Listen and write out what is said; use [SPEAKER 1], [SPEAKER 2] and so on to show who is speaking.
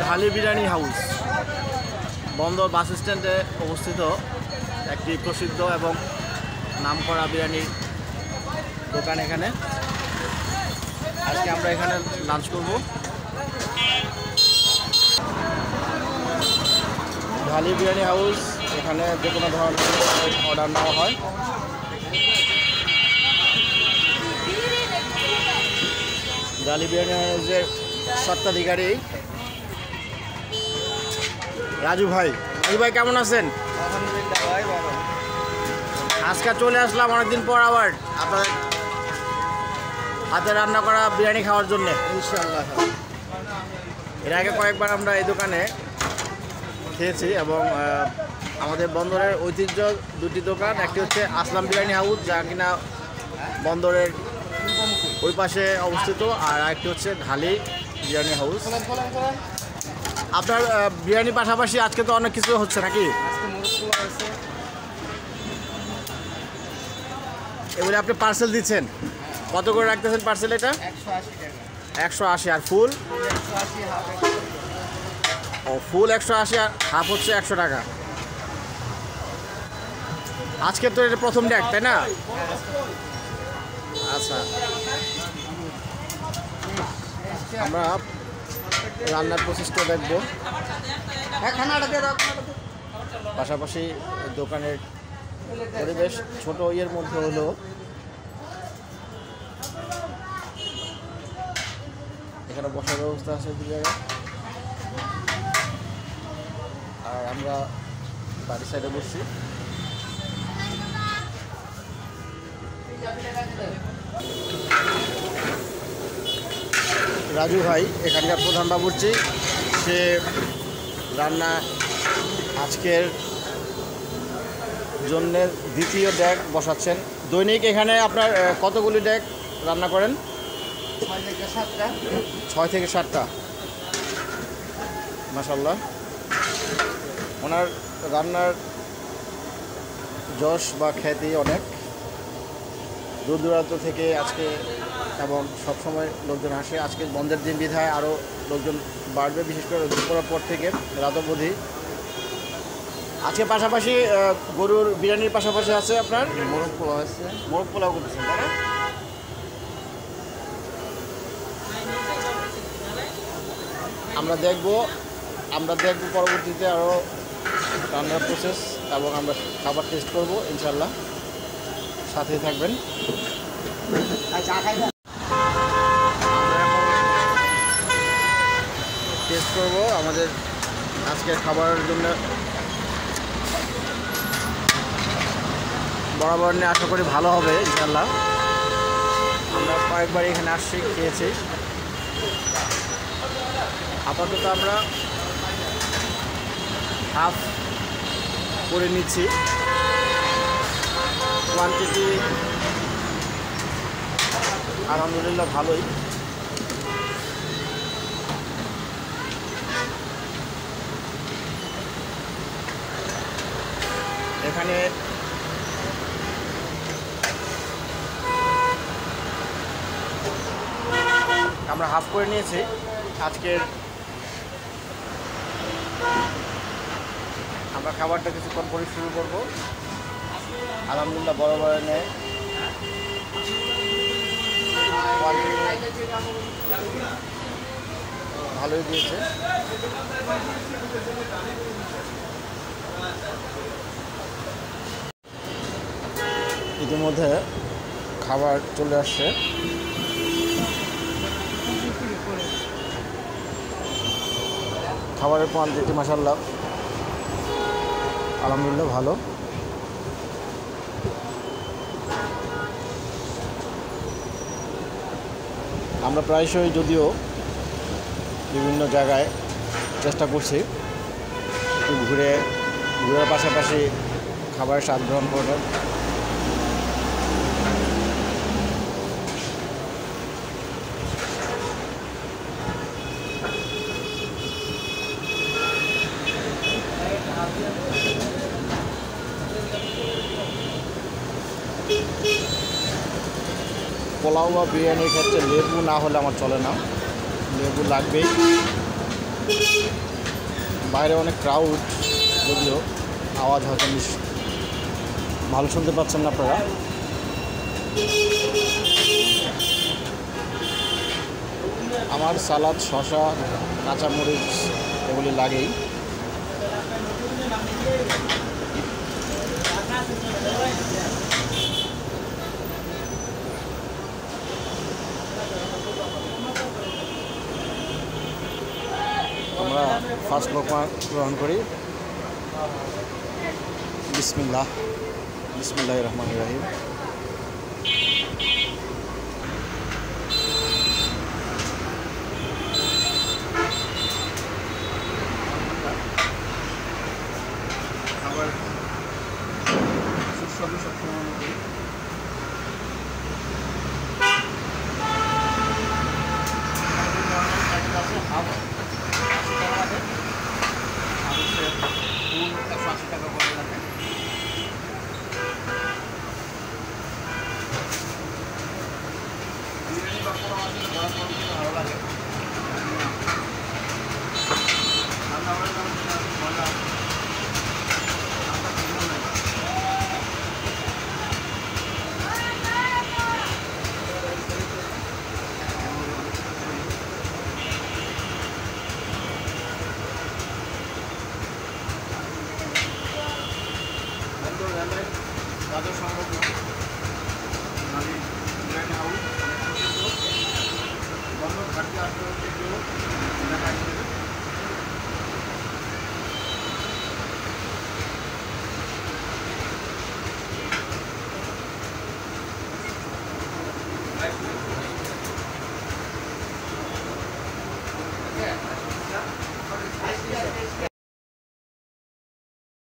[SPEAKER 1] ঢালি biryani house বন্দর বাস স্ট্যান্ডে অবস্থিত একটি প্রসিদ্ধ এবং নামকরা বিরিয়ানির দোকান। এখানে আজকে আমরা এখানে লাঞ্চ করব। ঢালি বিরিয়ানি হাউস, এখানে যে কোনো ধরনের অর্ডার নেওয়া হয়। ঢালি বিরিয়ানি হাউসের স্বত্বাধিকারী রাজু ভাই। রাজু ভাই কেমন আছেন?
[SPEAKER 2] আলহামদুলিল্লাহ ভাই, ভালো।
[SPEAKER 1] আজকে চলে আসলাম অনেকদিন পর আবার আপনাদের হাতে রান্না করা বিরিয়ানি খাওয়ার জন্য।
[SPEAKER 2] ইনশাআল্লাহ।
[SPEAKER 1] এর আগে কয়েকবার আমরা এই দোকানে খেয়েছি এবং আমাদের বন্দরের ঐতিহ্য দুটি দোকান, একটি হচ্ছে আসলাম বিরিয়ানি হাউস যা কিনা বন্দরের ওই পাশে অবস্থিত, আর একটি হচ্ছে ঢালি বিরিয়ানি হাউস। আপনার বিরিয়ানির পাশাপাশি আজকে তো অনেক কিছু হচ্ছে নাকি? এবারে আপনি পার্সেল দিচ্ছেন, কত করে রাখতেছেন পার্সেল? এটা 180 আর ফুল? ও, ফুল 180 আর হাফ হচ্ছে 100 টাকা। আজকে তো এটা প্রথম ডেক, তাই না? আচ্ছা, আমরা রান্নার প্রসেসটা দেখবো, পাশাপাশি দোকানের পরিবেশ ছোট ইয়ের মধ্যে হলো এখানে বসার ব্যবস্থা আছে দু জায়গায়। আর আমরা বাড়ির সাইডে বসছি। রাজু ভাই এখানকার প্রধান বাবুর্চি, সে রান্না আজকের জন্য দ্বিতীয় ডেক বসাচ্ছেন। দৈনিক এখানে আপনার কতগুলি ডেক রান্না করেন? 6 থেকে 7টা। মাশাআল্লাহ, ওনার রান্নার যশ বা খ্যাতি অনেক দূর দূরান্ত থেকে আজকে, এবং সবসময় লোকজন আসে। আজকে বন্ধের দিন বিধায় আরও লোকজন বাড়বে, বিশেষ করে দুপুরের পর থেকে রাত অবধি। আজকে পাশাপাশি গরুর বিরিয়ানির পাশাপাশি আছে আপনার মোরগ পোলাও আছে। মোরগ পোলাও করতেছেন, তাই না? আমরা দেখব পরবর্তীতে আরও রান্নার প্রসেস, এবং আমরা খাবার টেস্ট করব ইনশাল্লাহ। সাথেই থাকবেন। টেস্ট করব আমাদের আজকের খাবারের জন্য বরাবর নিয়ে, আশা করি ভালো হবে ইনশাল্লাহ। আমরা কয়েকবার এখানে আসছি, খেয়েছি। আপাতত আমরা হাফ করে নিচ্ছি। কোয়ান্টিটি আলহামদুলিল্লাহ ভালোই। এখানে আমরা হাফ করে নিয়েছি। আজকের আমরা খাবারটা কিছুক্ষণ পরে শুরু করব। আলহামদুলিল্লাহ বরাবর নেয় ভালোই দিয়েছে। ইতিমধ্যে খাবার চলে আসছে। খাবারের কোয়ান্টিটি মাশাআল্লাহ আলহামদুলিল্লাহ ভালো। আমরা প্রায়শই যদিও বিভিন্ন জায়গায় চেষ্টা করছি একটু ঘুরের পাশাপাশি খাবারের স্বাদ গ্রহণ করার। পোলাও বা বিরিয়ানির ক্ষেত্রে লেবু না হলে আমার চলে না, লেবু লাগবেই। বাইরে অনেক ক্রাউড, যদিও আওয়াজ হয়তো ভালো শুনতে পাচ্ছেন না আপনারা। আমার সালাদ, শসা, কাঁচামরিচ এগুলি লাগেই। আমরা ফার্স্ট লোকমা গ্রহণ করি। বিসমিল্লাহ, বিসমিল্লাহির রহমানির রহিম।
[SPEAKER 2] আবার সুস্বাদু সবসময় মনে করি। ভালো লাগে। রাজা সংরক্ষণ